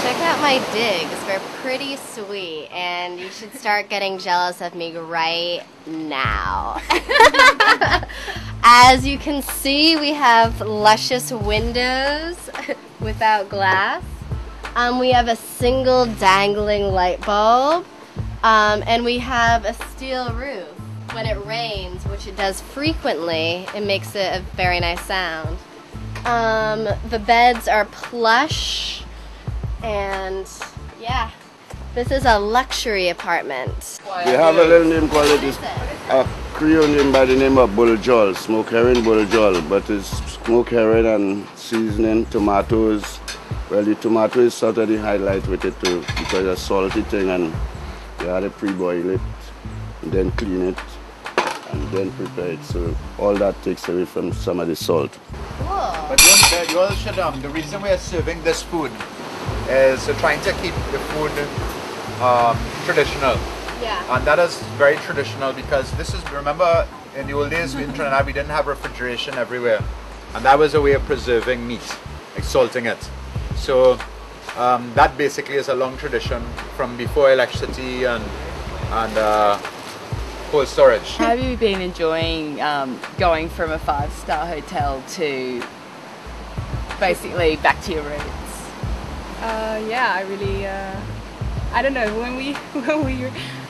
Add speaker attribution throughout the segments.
Speaker 1: Check out my digs. They're pretty sweet, and you should start getting jealous of me right now. As you can see, we have luscious windows without glass. We have a single dangling light bulb, and we have a steel roof. When it rains, which it does frequently, it makes it a very nice sound. The beds are plush. And yeah, this is a luxury apartment.
Speaker 2: We have a little name called it, a Creole name by the name of buljol, smoke herring buljol, but it's smoke herring and seasoning, tomatoes. Well, the tomato is sort of the highlight with it too, because it's a salty thing, and you have to pre-boil it, and then clean it, and then prepare it. So all that takes away from some of the salt.
Speaker 1: Cool.
Speaker 3: But you all should, the reason we are serving this food is trying to keep the food traditional.
Speaker 1: Yeah.
Speaker 3: And that is very traditional because this is, remember in the old days in Trinidad we didn't have refrigeration everywhere. And that was a way of preserving meat, like salting it. So that basically is a long tradition from before electricity and cold storage.
Speaker 4: How have you been enjoying going from a 5-star hotel to basically back to your roots?
Speaker 5: Yeah, I really, I don't know, when we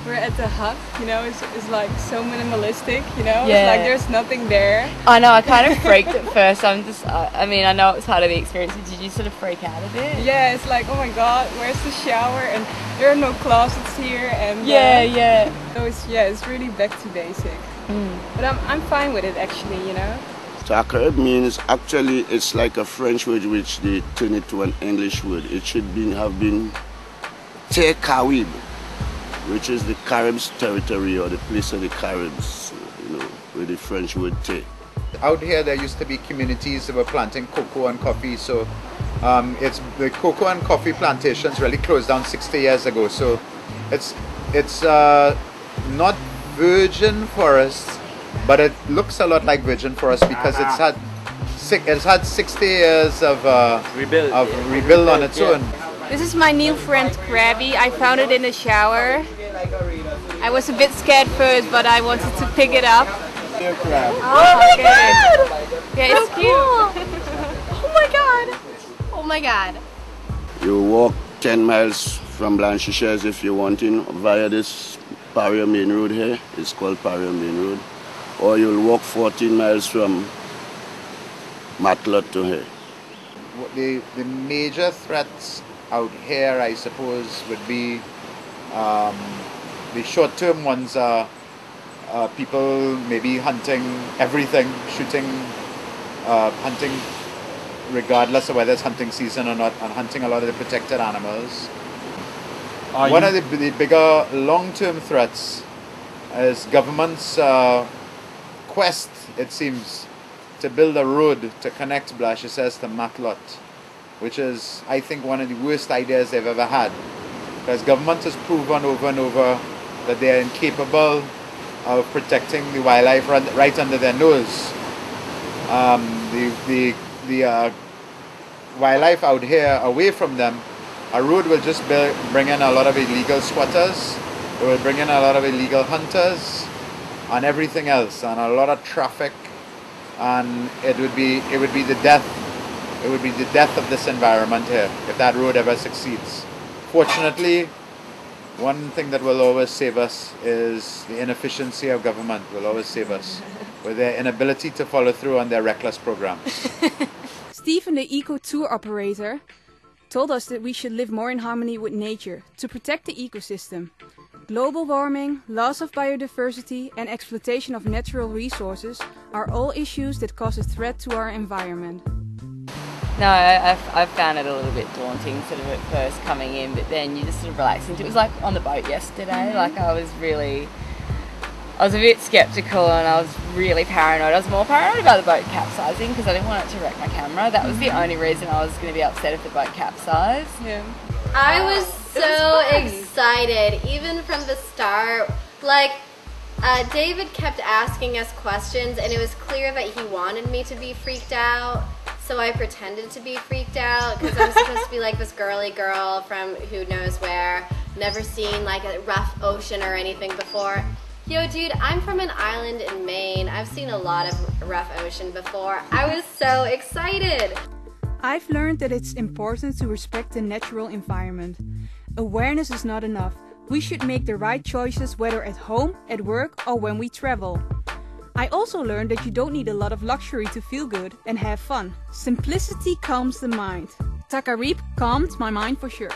Speaker 5: were at the hub, you know, it's like so minimalistic, you know,
Speaker 4: Yeah.
Speaker 5: It's like there's nothing there.
Speaker 4: I know, I kind of freaked at first. I mean, I know it's part of the experience, but did you sort of freak out a bit?
Speaker 5: Yeah, it's like, oh my god, where's the shower? And there are no closets here, and
Speaker 4: Yeah.
Speaker 5: so it's really back to basic. But I'm fine with it actually, you know.
Speaker 2: TACARIB means, actually it's like a French word which they turn it to an English word. It should have been TACARIB, which is the Caribs territory or the place of the Caribs, you know, with the French word te.
Speaker 3: Out here there used to be communities that were planting cocoa and coffee, so it's the cocoa and coffee plantations really closed down 60 years ago. So it's not virgin forest, but it looks a lot like virgin forest because it's had 60 years of rebuild on its own.
Speaker 5: This is my new friend Krabby. I found it in the shower. I was a bit scared first, but I wanted to pick it up.
Speaker 1: Oh my god!
Speaker 5: Yeah, it's
Speaker 1: So
Speaker 5: cute.
Speaker 1: cool. Oh my god! Oh my god!
Speaker 2: You walk 10 miles from Blanchisseuse if you want in via this Paria main road here. It's called Paria main road. Or you'll walk 14 miles from Matlot to here.
Speaker 3: The major threats out here, I suppose, would be the short-term ones are people maybe hunting everything, shooting, hunting regardless of whether it's hunting season or not, and hunting a lot of the protected animals. One of the bigger long-term threats is government's quest, it seems, to build a road to connect Blanchisseuse to Matlot, which is, I think, one of the worst ideas they've ever had. Because government has proven over and over that they are incapable of protecting the wildlife right under their nose. The wildlife out here, away from them, a road will just bring in a lot of illegal squatters, it will bring in a lot of illegal hunters, and everything else, and a lot of traffic, and it would be the death of this environment here if that road ever succeeds. Fortunately, one thing that will always save us is the inefficiency of government will always save us with their inability to follow through on their reckless programs.
Speaker 5: Stephen, the eco tour operator, told us that we should live more in harmony with nature to protect the ecosystem. Global warming, loss of biodiversity and exploitation of natural resources are all issues that cause a threat to our environment.
Speaker 4: No, I found it a little bit daunting sort of at first coming in, but then you just sort of relax into it. It was like on the boat yesterday, like I was a bit sceptical and I was really paranoid. I was more paranoid about the boat capsizing because I didn't want it to wreck my camera. That was the only reason I was going to be upset if the boat capsized.
Speaker 5: Yeah.
Speaker 1: I was so excited, even from the start. Like, David kept asking us questions, and it was clear that he wanted me to be freaked out. So I pretended to be freaked out because I'm supposed to be like this girly girl from who knows where, never seen like a rough ocean or anything before. Yo, dude, I'm from an island in Maine. I've seen a lot of rough ocean before. I was so excited.
Speaker 5: I've learned that it's important to respect the natural environment. Awareness is not enough. We should make the right choices whether at home, at work or when we travel. I also learned that you don't need a lot of luxury to feel good and have fun. Simplicity calms the mind. TACARIB calmed my mind for sure.